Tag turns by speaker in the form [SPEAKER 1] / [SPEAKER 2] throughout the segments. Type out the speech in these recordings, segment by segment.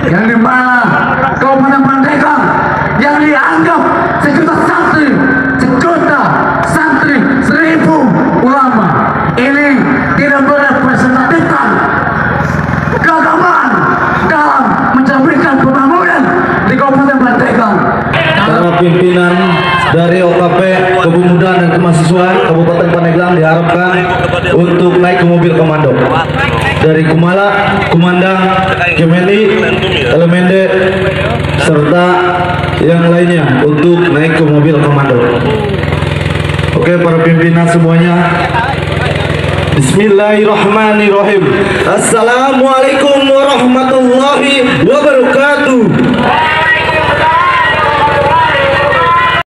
[SPEAKER 1] yang dimana Kabupaten Pandeglang yang dianggap sejuta santri 1000 ulama ini tidak merepresentasikan keagamaan dalam mencapai pembangunan di Kabupaten Pandeglang.
[SPEAKER 2] Para pimpinan dari OKP Kepemudaan dan Kemahasiswaan Kabupaten Pandeglang diharapkan untuk naik ke mobil komando. Dari Kumala, Kumandang, Kemeli, Elemende, serta yang lainnya untuk naik ke mobil komando. Oke, para pimpinan semuanya. Bismillahirrahmanirrahim. Assalamualaikum warahmatullahi wabarakatuh.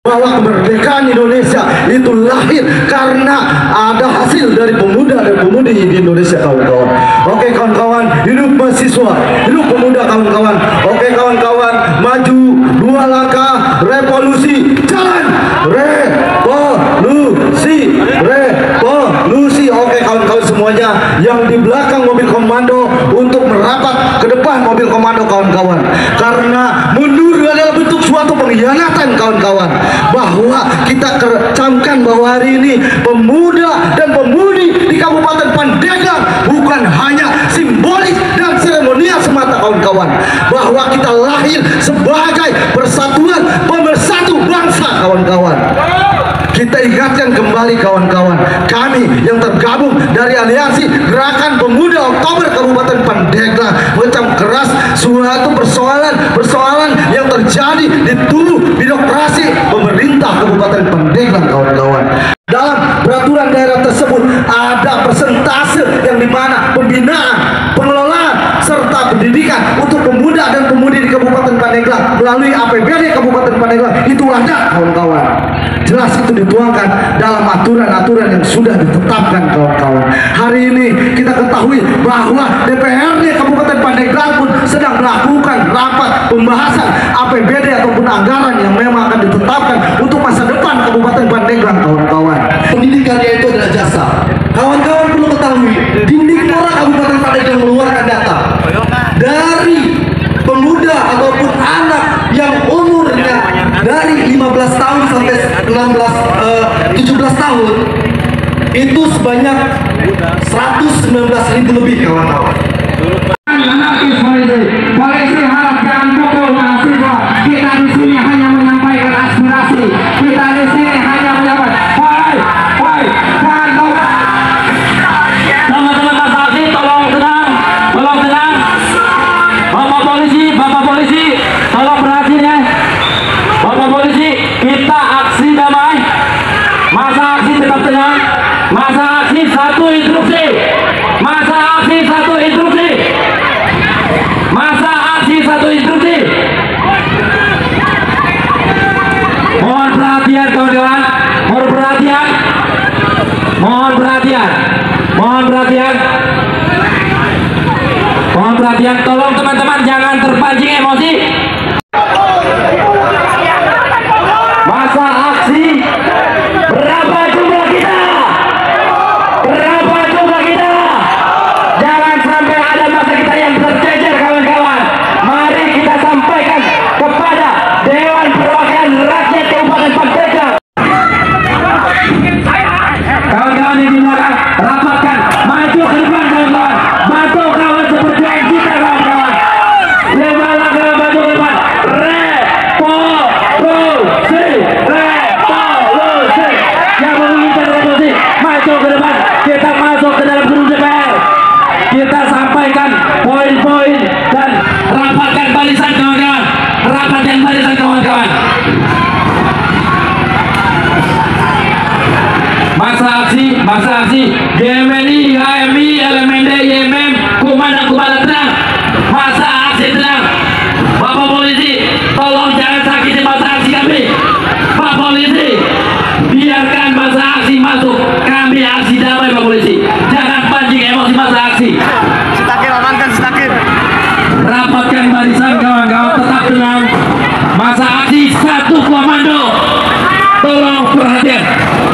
[SPEAKER 2] Bahwa kemerdekaan Indonesia itu lahir karena ada hasil dari pemuda dan pemudi di Indonesia, kawan-kawan. Oke kawan-kawan, hidup mahasiswa, hidup pemuda, kawan-kawan. Oke kawan-kawan, maju 2 langkah, revolusi, jalan, revolusi, revolusi. Oke kawan-kawan semuanya yang di belakang mobil komando untuk merapat ke depan mobil komando, kawan-kawan. Karena mundur adalah bentuk suatu pengkhianatan, kawan-kawan. Bahwa kita camkan bahwa hari ini pemuda dan pemudi di Kabupaten Pandeglang bukan hanya simbolis dan seremonial semata, kawan-kawan. Bahwa kita lahir sebagai persatuan pemersatu bangsa, kawan-kawan. Kita ingatkan kembali, kawan-kawan, kami yang tergabung dari Aliansi Gerakan Pemuda Oktober Kabupaten Pandeglang mengecam keras suatu persoalan yang terjadi di tubuh birokrasi pemerintah Kabupaten Pandeglang, kawan-kawan. Dalam peraturan daerah tersebut ada persentase yang dimana pembinaan, pengelolaan serta pendidikan untuk pemuda dan pemudi di Kabupaten Pandeglang melalui APBD Kabupaten Pandeglang itu ada, kawan-kawan. Jelas itu dituangkan dalam aturan-aturan yang sudah ditetapkan, kawan-kawan. Hari ini kita ketahui bahwa DPRD Kabupaten Pandeglang pun sedang melakukan rapat pembahasan APBD ataupun anggaran yang memang akan ditetapkan untuk masa depan Kabupaten Pandeglang, kawan-kawan. Pendidikannya itu adalah jasa. Kawan-kawan perlu ketahui, Dindikpora Kabupaten Pandeglang mengeluarkan data dari pemuda ataupun anak yang umurnya dari 15 tahun sampai 17 tahun itu sebanyak 119.000 lebih, kawan-kawan.
[SPEAKER 3] Polisi harap jangan pukul mahasiswa. Kita di sini hanya menyampaikan aspirasi. Kita di sini hanya menyampaikan. Teman-teman Kasasi, tolong tenang, Bapak polisi, tolong perhatian ya. Bapak polisi, kita aksi damai. Masa aksi tetap tenang. Masa aksi satu instruksi. Masa aksi satu instruksi. Masa aksi satu instruksi. Mohon perhatian, kawan-kawan. Mohon perhatian. Mohon perhatian. Mohon perhatian. Mohon perhatian. Tolong teman-teman jangan terpancing emosi. Masa aksi. Berapa jumlah kita? Berapa jumlah kita? masa aksi GMNI, HMI, LMND, YMM, komandan tenang, masa aksi tenang. Bapak polisi, tolong jangan sakiti masa aksi kami. Pak polisi, biarkan masa aksi masuk. Kami aksi damai, Pak polisi. Jangan pancing emosi masa aksi.
[SPEAKER 2] Setakir amankan setakir.
[SPEAKER 3] Rapatkan barisan kawan-kawan, tetap tenang. Masa aksi satu komando. Tolong perhatian.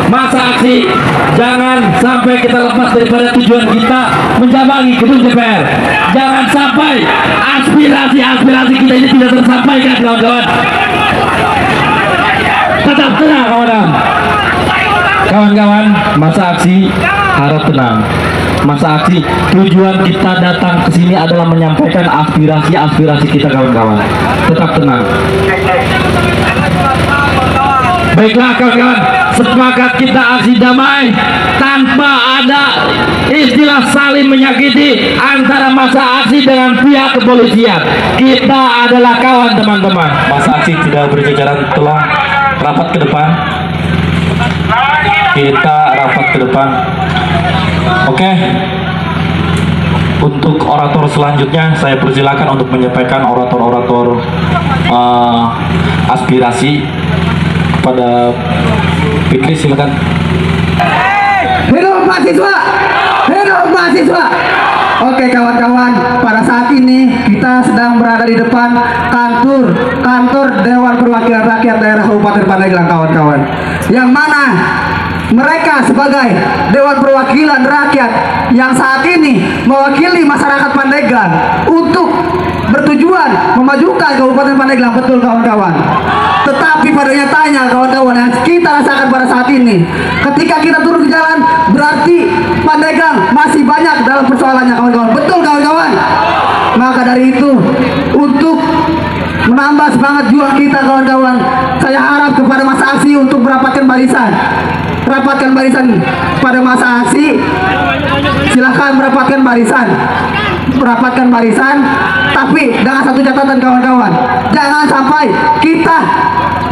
[SPEAKER 3] Masa aksi jangan sampai kita lepas daripada tujuan kita menjambangi gedung DPR. Jangan sampai aspirasi kita ini tidak tersampaikan, kawan-kawan. Tetap tenang, kawan-kawan. Kawan-kawan, masa aksi harap tenang. Masa aksi tujuan kita datang ke sini adalah menyampaikan aspirasi kita, kawan-kawan. Tetap tenang. Baiklah kawan-kawan, sepakat kita aksi damai tanpa ada istilah saling menyakiti antara masa aksi dengan pihak kepolisian. Kita adalah kawan, teman-teman. Masa aksi tidak berjajaran, tolong rapat ke depan. Kita rapat ke depan. Oke. Untuk orator selanjutnya saya persilakan untuk menyampaikan orator-orator aspirasi. Pada Fikri, silakan.
[SPEAKER 1] Hidup mahasiswa! Hidup mahasiswa! Oke kawan-kawan, pada saat ini kita sedang berada di depan kantor Dewan Perwakilan Rakyat Daerah Kabupaten Pandeglang, kawan-kawan. Yang mana mereka sebagai Dewan Perwakilan Rakyat yang saat ini mewakili masyarakat Pandeglang untuk bertujuan memajukan Kabupaten Pandeglang, betul kawan-kawan. Tetapi pada nyatanya kawan-kawan, yang kita rasakan pada saat ini, ketika kita turun ke jalan, berarti Pandeglang masih banyak dalam persoalannya, kawan-kawan. Betul kawan-kawan. Maka dari itu, untuk menambah semangat juang kita, kawan-kawan, saya harap kepada masa aksi untuk merapatkan barisan. Rapatkan barisan pada masa aksi. Silahkan merapatkan barisan. Merapatkan barisan, tapi dengan satu catatan kawan-kawan, jangan sampai kita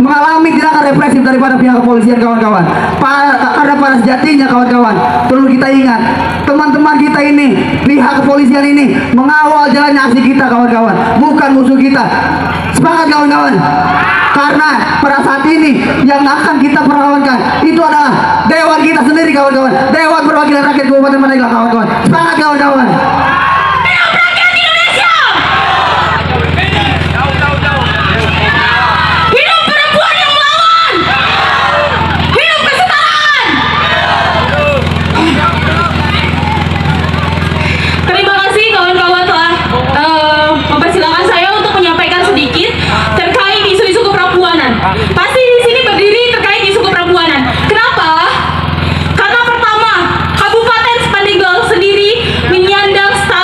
[SPEAKER 1] mengalami tindakan represif daripada pihak kepolisian, kawan-kawan. Karena pada sejatinya kawan-kawan, perlu kita ingat, teman-teman kita ini, pihak kepolisian ini mengawal jalannya aksi kita, kawan-kawan, bukan musuh kita. Semangat kawan-kawan. Karena pada saat ini yang akan kita perlawankan itu adalah dewan kita sendiri, kawan-kawan. Dewan Perwakilan Rakyat Kabupaten Pandeglang, kawan-kawan. Semangat kawan-kawan.
[SPEAKER 4] Pasti di sini berdiri terkait isu keperempuanan. Kenapa? Karena pertama, Kabupaten Pandeglang sendiri menyandang status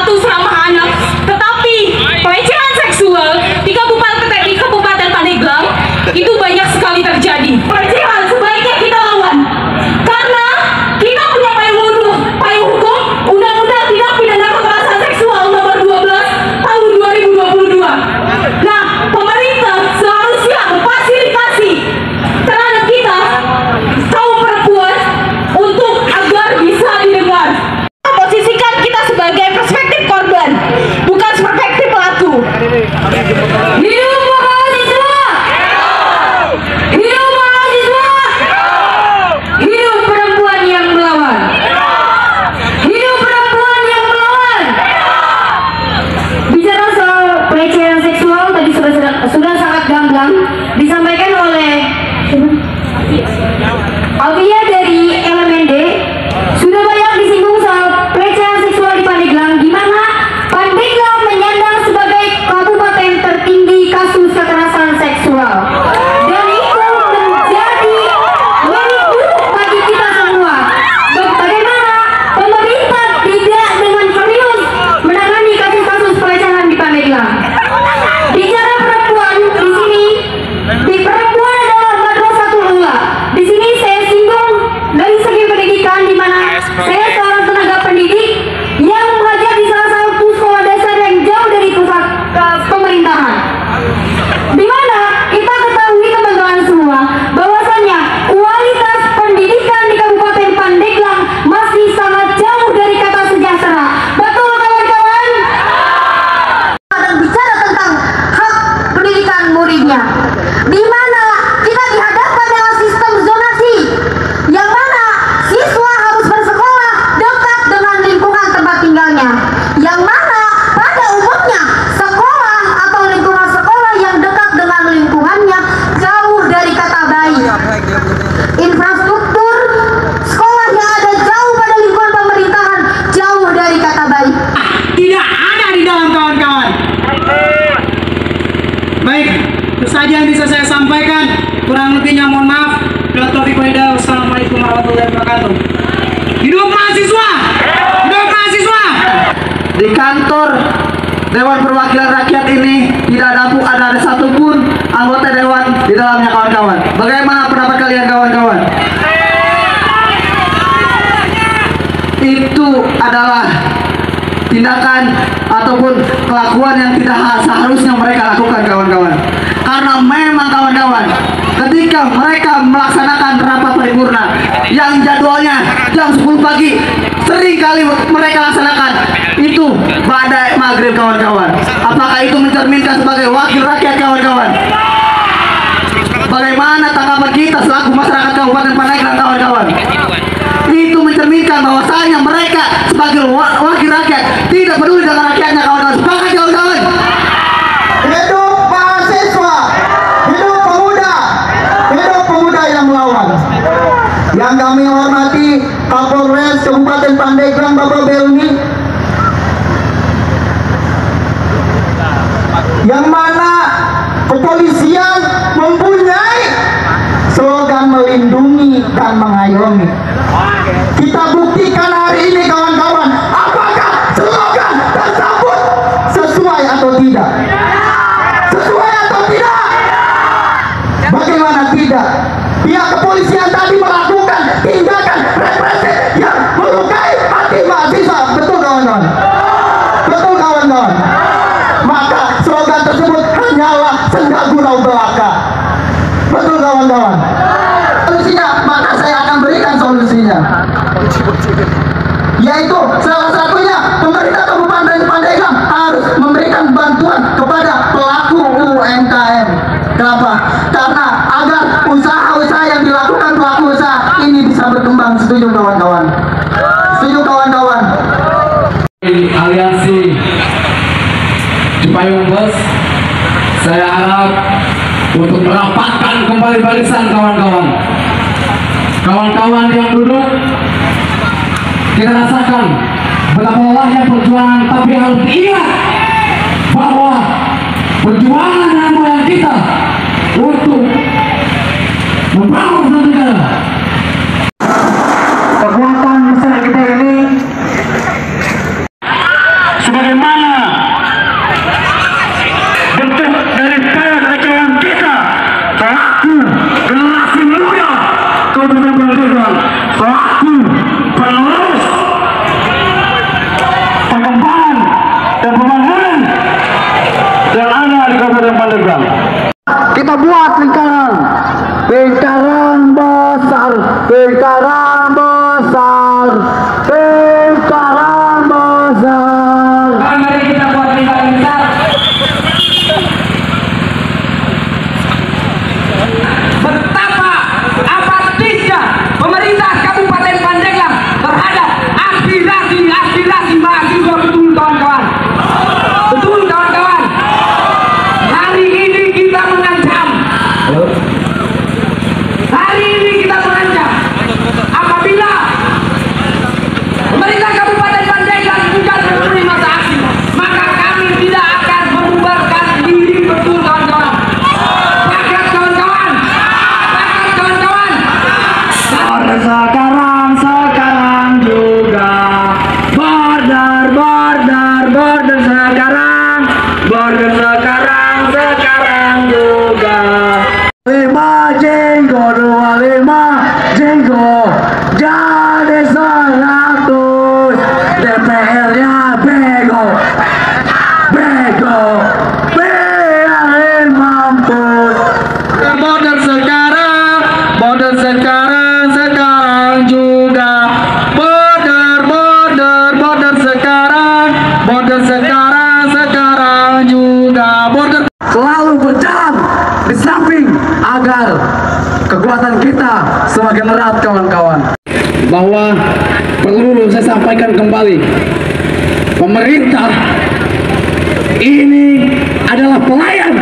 [SPEAKER 1] saja yang bisa saya sampaikan. Kurang lebihnya mohon maaf. Wassalamualaikum warahmatullahi wabarakatuh. Hidup mahasiswa! Hidup mahasiswa! Di kantor Dewan Perwakilan Rakyat ini tidak ada satupun anggota dewan di dalamnya, kawan-kawan. Bagaimana pendapat kalian, kawan-kawan? Itu adalah tindakan ataupun kelakuan yang tidak seharusnya mereka lakukan, kawan-kawan. Karena memang, kawan-kawan, ketika mereka melaksanakan rapat paripurna yang jadwalnya jam 10 pagi, sering kali mereka laksanakan itu pada maghrib, kawan-kawan. Apakah itu mencerminkan sebagai wakil rakyat, kawan-kawan? Bagaimana tanggapan kita selaku masyarakat Kabupaten Pandeglang, kawan-kawan? Itu mencerminkan bahwasanya mereka sebagai wakil rakyat tidak peduli dengan rakyatnya, kawan-kawan. Sepakat, kawan-kawan?
[SPEAKER 5] Hidup mahasiswa, hidup pemuda yang melawan. Yang kami hormati Kapolres Kabupaten Pandeglang Bapak Belmi, yang mana kepolisian mempunyai slogan melindungi dan mengayomi. Kita buktikan hari ini, kawan-kawan, apakah slogan tersebut sesuai atau tidak? Sesuai atau tidak? Bagaimana tidak? Pihak kepolisian tadi melakukan tindakan represif yang melukai hati mahasiswa. Betul, kawan-kawan? Betul, kawan-kawan? Maka slogan tersebut hanyalah senda gurau belaka. Betul, kawan-kawan? Solusinya, maka saya akan berikan solusinya, yaitu salah satunya pemerintah Kabupaten Pandeglang harus memberikan bantuan kepada pelaku UMKM. Kenapa? Karena agar usaha-usaha yang dilakukan pelaku usaha ini bisa berkembang. Setuju, kawan-kawan? Setuju, kawan-kawan?
[SPEAKER 3] Aliansi Cipayung Bus, saya harap untuk merapatkan kembali barisan, kawan-kawan. Kawan-kawan yang duduk, kita rasakan betapa lelahnya perjuangan, tapi harus diingat bahwa perjuangan nenek moyang kita untuk membangun suatu negara.
[SPEAKER 5] Kekuatan besar kita ini
[SPEAKER 3] Sebagaimana bentuk dari kekayaan kita selaku generasi muda Kabupaten Pandeglang, selaku penerus pengembangan dan pembangunan yang ada di Kabupaten Pandeglang.
[SPEAKER 5] kita buat lingkaran besar, lingkaran besar, lingkaran besar.
[SPEAKER 3] Mari kita buat lingkaran besar.
[SPEAKER 1] Betapa apatisnya pemerintah Kabupaten Pandeglang terhadap aspirasi mahasiswa. Betul, kawan-kawan? Betul, kawan-kawan? Hari ini kita mengancam. Hari ini kita mengancam apabila pemerintah Kabupaten Pandeglang bukan memberi masa aksi, maka kami tidak akan membubarkan diri. Betul, kawan-kawan? Sepakat, kawan-kawan? Sepakat, kawan-kawan?
[SPEAKER 3] Sekarang juga border sekarang, border sekarang juga.
[SPEAKER 5] 5 jenggo, 25 jenggo, jadi 100. DPR-nya bego, biarin mampus.
[SPEAKER 3] Border sekarang juga. Border sekarang juga. Border
[SPEAKER 5] Selalu berjalan di samping agar kekuatan kita semakin erat, kawan-kawan.
[SPEAKER 3] bahwa perlu saya sampaikan kembali, pemerintah ini adalah pelayan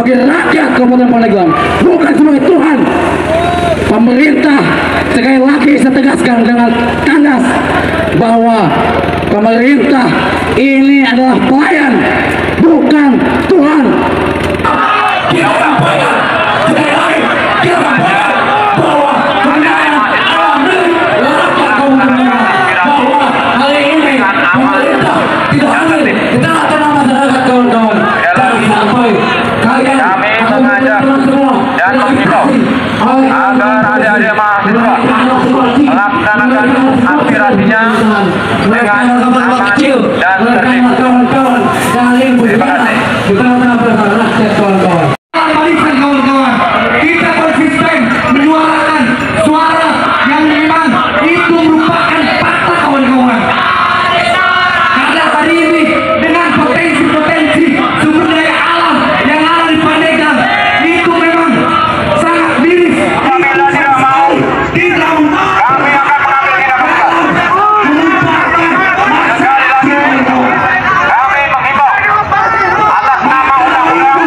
[SPEAKER 3] bagi rakyat Kabupaten Pandeglang, bukan sebagai Tuhan. Pemerintah sekali lagi saya tegaskan dengan tegas bahwa pemerintah ini adalah pelayan, bukan Tuhan.
[SPEAKER 1] kita sampaikan sekali lagi, kita sampaikan bahwa kemenangan dalam milik rakyat Kabupaten Magelang, bahwa hari ini pemerintah tidak hadir di tengah-tengah masyarakat kawan-kawan. Dan sampai kalian akan menentukan semua
[SPEAKER 6] dan menghimbau agar adik-adik mahasiswa melaksanakan aspirasinya dengan aman dan tertib. Terima kasih.
[SPEAKER 1] Barisan kawan-kawan, kita konsisten menyuarakan suara yang memang itu merupakan fakta kawan-kawan. Karena hari ini dengan potensi-potensi sumber daya alam yang ada di Pandeglang itu memang sangat miris.
[SPEAKER 6] Kami tidak mau.
[SPEAKER 1] Tidak mau.
[SPEAKER 6] Kami akan mengambil tindakan tegas. Sekali lagi, kami menghimbau atas nama undang-undang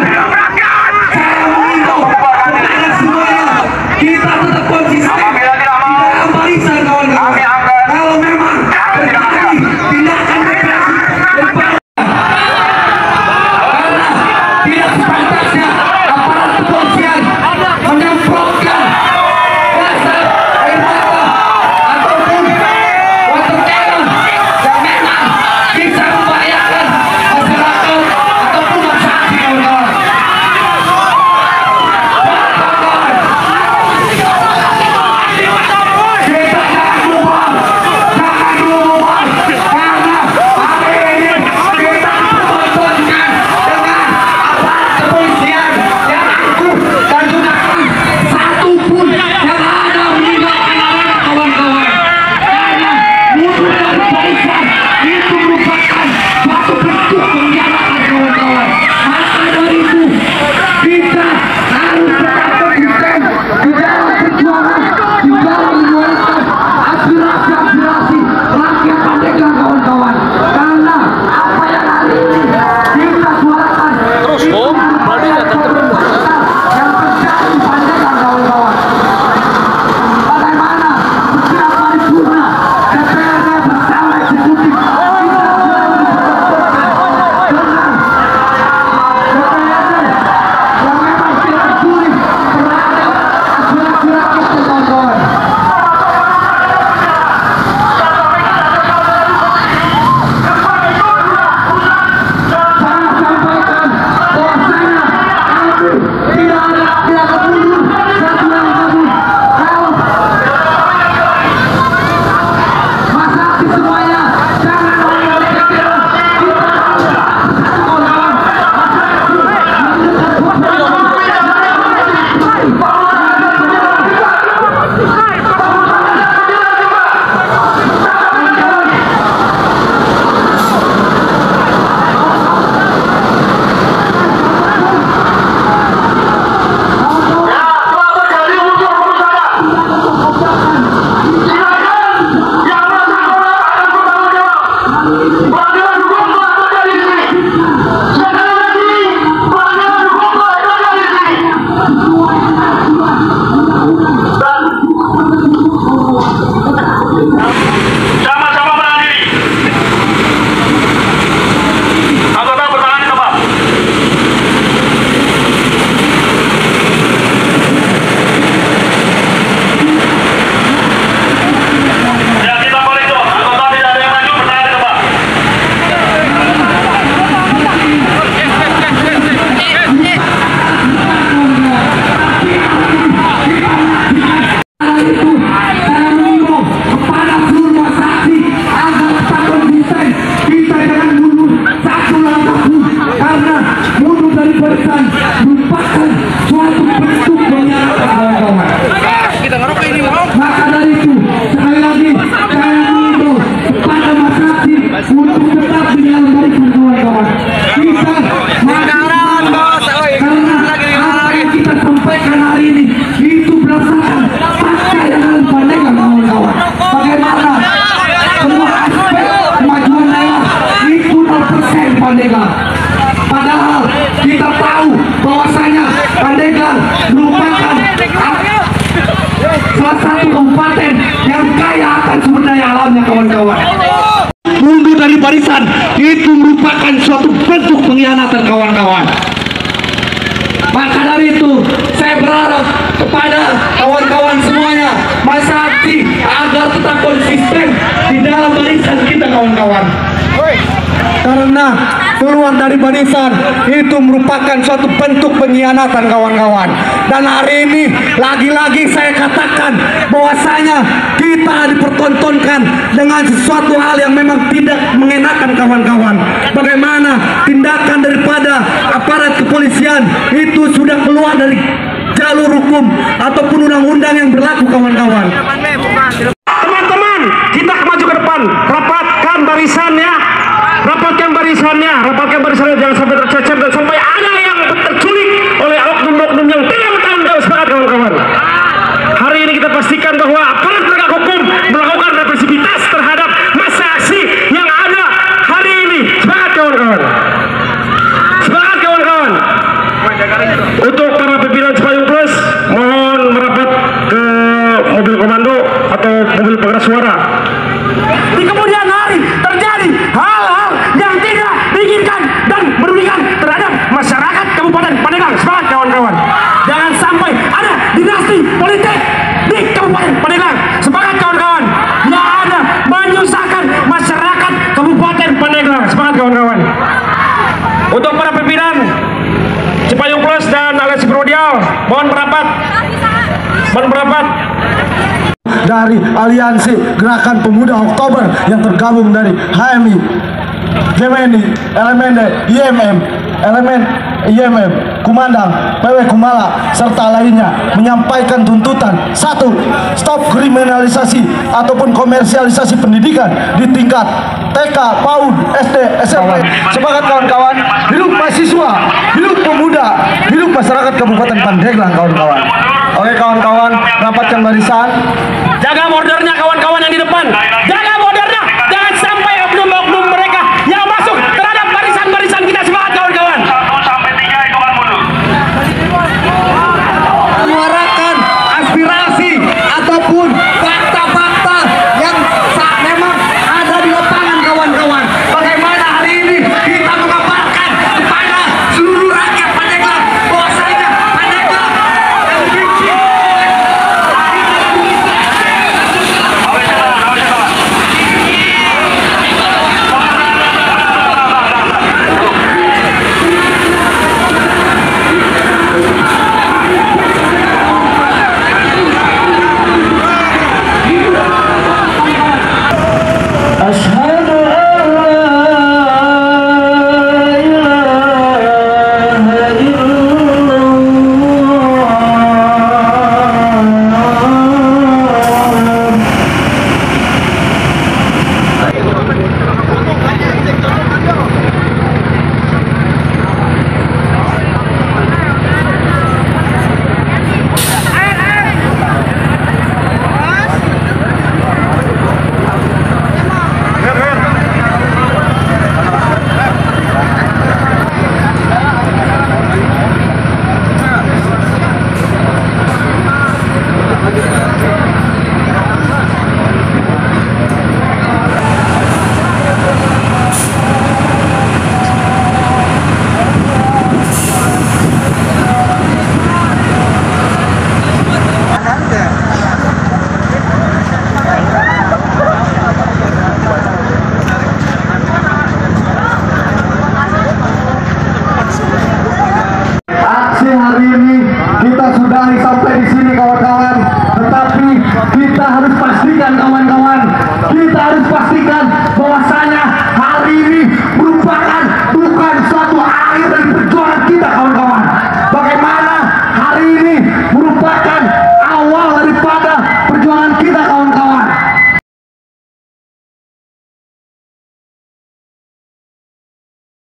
[SPEAKER 1] Kita tetap konsisten.
[SPEAKER 6] apabila tidak mau,
[SPEAKER 1] Dalam barisan kawan-kawan.
[SPEAKER 6] kami akan
[SPEAKER 1] Kalau memang terjadi tindakan represi karena tidak sepantasnya aparat kepolisian menyemprotkan gas air mata ataupun water cannon yang memang bisa membahayakan masyarakat ataupun masyarakat kawan-kawan. Aspirasi rakyat Pandeglang kawan-kawan, karena apa yang hari ini kita suarakan terus yang terjadi di Pandeglang kawan-kawan. Bagaimana setiap paripurna DPRD bersama eksekutif kita dengan DPRD yang memang tidak peduli terhadap aspirasi rakyat kawan-kawan. Saya sampaikan bahwasanya kami tidak akan mundur satu langkah pun. Kalau masyarakat semuanya jangan mengambil pikiran kita kawan-kawan.
[SPEAKER 6] sama-sama berdiri. Anggota bertangan ke bawah. Ya, kita balik tuh. Anggota tidak ada yang maju, bertangan ke bawah.
[SPEAKER 1] Itu saya mengimbau kepada seluruh saksi agar tetap konsisten. Kita jangan mundur satu langkah pun, karena mundur dari barisan merupakan suatu bentuk pengkhianatan kawan-kawan. Maka dari itu sekali lagi saya mengimbau kepada mas saksi untuk tetap di dalam barisan kawan-kawan. Kita karena apa yang kita sampaikan hari ini itu berdasarkan fakta yang ada di Pandeglang kawan-kawan. Bagaimana semua aspek kemajuan daerah itu 0% Pandeglang. Padahal kita tahu bahwasanya Pandeglang merupakan salah satu kabupaten yang kaya akan sumber daya alamnya kawan-kawan. Mundur dari barisan itu merupakan suatu bentuk pengkhianatan kawan-kawan. Maka keluar dari barisan itu merupakan suatu bentuk pengkhianatan kawan-kawan. Dan hari ini lagi-lagi saya katakan bahwasanya kita dipertontonkan dengan sesuatu hal yang memang tidak mengenakan kawan-kawan. Bagaimana tindakan daripada aparat kepolisian itu sudah keluar dari jalur hukum ataupun undang-undang yang berlaku kawan-kawan.
[SPEAKER 3] Teman-teman, kita maju ke depan, rapatkan barisannya, jangan sampai tercecer dan sampai ada yang terculik oleh oknum-oknum yang tidak bertanggung jawab. Semangat kawan-kawan. Hari ini kita pastikan bahwa aparat penegak hukum melakukan represivitas terhadap massa aksi yang ada hari ini. Semangat kawan-kawan. Semangat kawan-kawan. Untuk para pimpinan Cipayung Plus, mohon merapat ke mobil komando atau mobil pengeras suara. Di kemudian hari terjadi hal-hal yang tidak diinginkan dan merugikan terhadap masyarakat Kabupaten Pandeglang. Semangat kawan-kawan. Jangan sampai ada dinasti politik di Kabupaten Pandeglang. Semangat kawan-kawan. Yang ada menyusahkan masyarakat Kabupaten Pandeglang. Semangat kawan-kawan. Untuk para pimpinan Cipayung Plus dan Aliansi Primordial, mohon merapat.
[SPEAKER 2] Dari Aliansi Gerakan Pemuda Oktober yang tergabung dari HMI, GMNI, elemen IMM, Kumandang, PW Kumala, serta lainnya menyampaikan tuntutan: 1. Stop kriminalisasi ataupun komersialisasi pendidikan di tingkat TK, PAUD, SD, SMP. Semangat kawan-kawan, hidup mahasiswa, hidup pemuda, hidup masyarakat Kabupaten Pandeglang kawan-kawan. Oke kawan-kawan, rapatkan barisan.
[SPEAKER 3] Jaga bordernya kawan-kawan yang di depan. Jaga